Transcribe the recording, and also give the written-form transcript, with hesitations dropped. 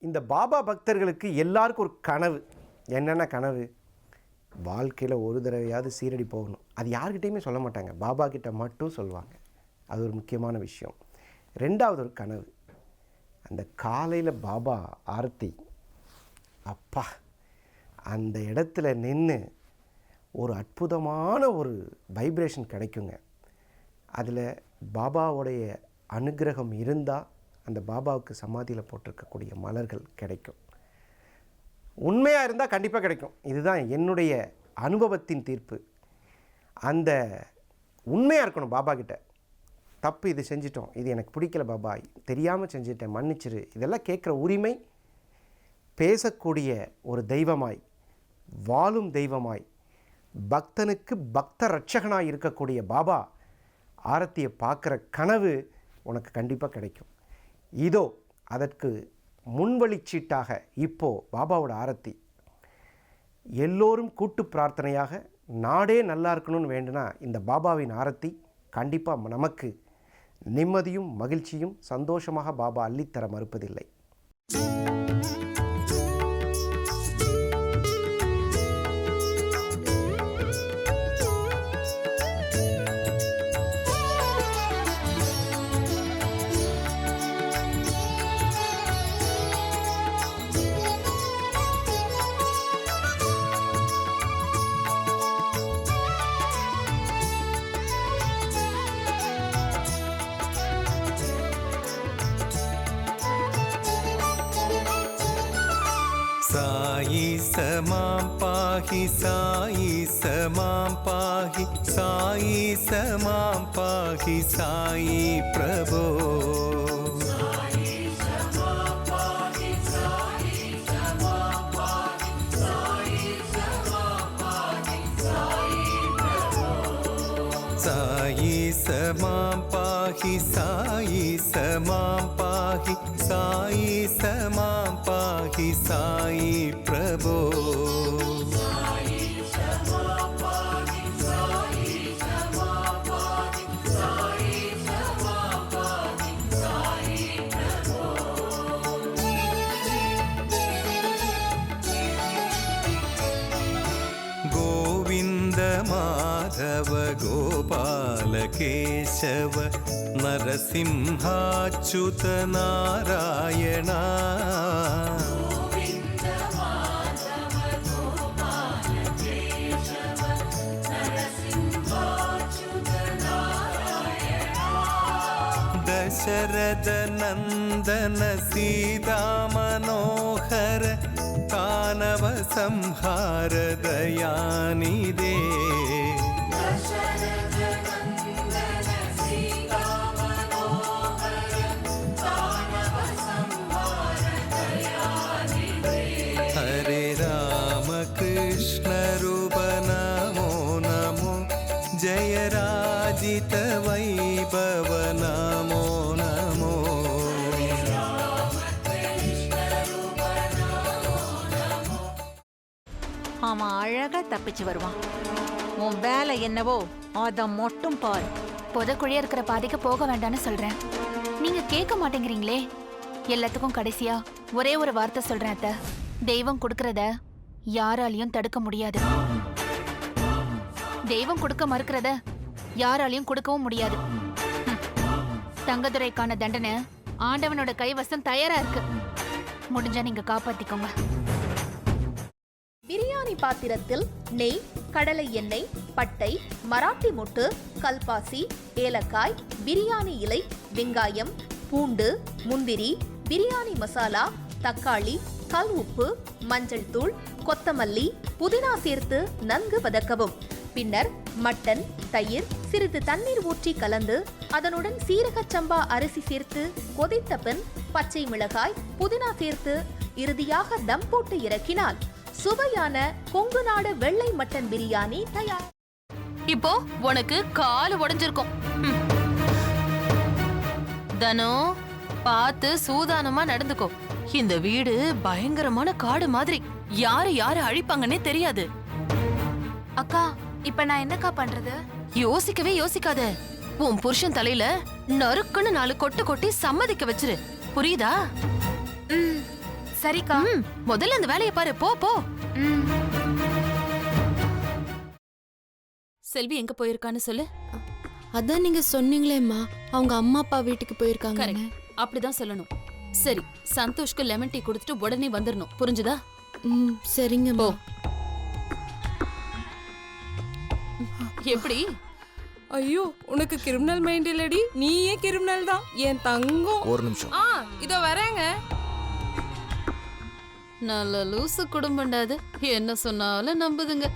இந்த பாபா பக்தர்களுக்கு எல்லாருக்கும் ஒரு கனவு. என்னென்ன கனவு? வாழ்க்கையில் ஒரு தடவையாவது சீரடி போகணும். அது யார்கிட்டையுமே சொல்ல மாட்டாங்க, பாபா கிட்ட மட்டும் சொல்லுவாங்க. அது ஒரு முக்கியமான விஷயம். ரெண்டாவது ஒரு கனவு, அந்த காலையில் பாபா ஆரத்தி, அப்பா அந்த இடத்துல நின்று ஒரு அற்புதமான ஒரு வைப்ரேஷன் கிடைக்குங்க. அதில் பாபாவுடைய அனுகிரகம் இருந்தால் அந்த பாபாவுக்கு சமாதியில் போட்டிருக்கக்கூடிய மலர்கள் கிடைக்கும். உண்மையாக இருந்தால் கண்டிப்பாக கிடைக்கும். இதுதான் என்னுடைய அனுபவத்தின் தீர்ப்பு. அந்த உண்மையாக இருக்கணும் பாபா கிட்ட. தப்பு இது செஞ்சிட்டோம், இது எனக்கு பிடிக்கல பாபா, தெரியாமல் செஞ்சிட்டேன், மன்னிச்சிரு, இதெல்லாம் கேட்குற உரிமை பேசக்கூடிய ஒரு தெய்வமாய், வாழும் தெய்வமாய், பக்தனுக்கு பக்த ரட்சகனாக இருக்கக்கூடிய பாபா ஆரத்தியை பார்க்குற கனவு உனக்கு கண்டிப்பாக கிடைக்கும். இதோ அதற்கு முன்வழிச்சீட்டாக இப்போது பாபாவோட ஆரத்தி. எல்லோரும் கூட்டு பிரார்த்தனையாக நாடே நல்லா இருக்கணும்னு வேண்டுனா இந்த பாபாவின் ஆரத்தி கண்டிப்பாக நமக்கு நிம்மதியும் மகிழ்ச்சியும் சந்தோஷமாக பாபா அள்ளித்தர மறுப்பதில்லை. साई समां पाहि साई समां पाहि साई समां पाहि साई प्रभो साई समां पाहि साई समां पाहि साई समां पाहि साई प्रभो साई समां पाहि साई समां पाहि साई समां पाहि साई प्रभो साई समां पाहि साई समां पाहि साई समां पाहि साई प्रभो गोविन्द माधव गोपाल केशव नरसिंहाच्युत नारायणा दशरथ नंदन सीता मनोहर कानव संहार दयानिधे हरे राम कृष्ण रूप नमो नमो जय राजित वैभव नमो नमो அவன் அழகா தப்பிச்சு வருவான். உன் வேலை என்னவோ அத மட்டும் பாரு. புதக்குழியா இருக்கிற பாதைக்கு போக வேண்டாம்னு சொல்றேன், நீங்க கேட்க மாட்டேங்கிறீங்களே. எல்லாத்துக்கும் கடைசியா ஒரே ஒரு வார்த்தை சொல்றேன் அத்தை, தெய்வம் கொடுக்கறத யாராலையும் தடுக்க முடியாது. தெய்வம் கொடுக்க மறுக்கிறத யாராலையும் கொடுக்கவும் முடியாது. தங்கதுரைக்கான தண்டனை ஆண்டவனோட கைவசம் தயாரா இருக்கு. முடிஞ்சா நீங்க காப்பாத்திக்கோங்க. பிரியாணி பாத்திரத்தில் நெய், கடலை எண்ணெய், பட்டை, மராட்டி மொட்டு, கல்பாசி, ஏலக்காய், பிரியாணி இலை, வெங்காயம், பூண்டு, முந்திரி, பிரியாணி மசாலா, தக்காளி, கல் உப்பு, மஞ்சள் தூள், கொத்தமல்லி, புதினா சேர்த்து நன்கு வதக்கவும். பின்னர் மட்டன், தயிர், சிறிது தண்ணீர் ஊற்றி கலந்து அதனுடன் சீரக சம்பா அரிசி சேர்த்து கொதித்த பின் பச்சை மிளகாய், புதினா சேர்த்து இறுதியாக தம் போட்டு இறக்கினால் சுவையான கொங்கு நாடு வெள்ளை மட்டன் பிரியாணி தயார். இப்போ உனக்கு கால் உடைஞ்சிருக்கும். தனோ பார்த்து சூதானமா நடந்துக்கோ. இந்த வீடு பயங்கரமான காடு மாதிரி, யாரு யாரு அழிப்பாங்கன்னே தெரியாது. அக்கா, இப்ப நான் என்னக்கா பண்றது? யோசிக்கவே யோசிக்காத. உன் புருஷன் தலையில நறுக்குன்னு 4 கொட்டு கொட்டி சம்மதிக்க வச்சிரு, புரியுதா? சரிக்கா. முதல்ல அந்த வேலையை பாரு, போ போ. செல்வி எங்க போயிருக்கான்னு சொல்லு. அதான் நீங்க சொன்னீங்களேம்மா, அவங்க அம்மா அப்பா வீட்டுக்கு போயிருக்காங்க. கரெக்ட், அப்படிதான் சொல்லணும். சரி, சந்தோஷ்க்கு லெமன் டீ கொடுத்துட்டு உடனே வந்துடணும், புரிஞ்சுதா? சரிங்கம்மா. எப்படி? ஐயோ, உனக்கு கிரிமினல் மைண்ட் இல்லடி, நீயே கிரிமினல் தான் என் தங்கம். ஒரு நிமிஷம். இதோ வரேங்க. நல்ல லூசு குடும்பம்டா அது, என்ன சொன்னாலும் நம்புதுங்க.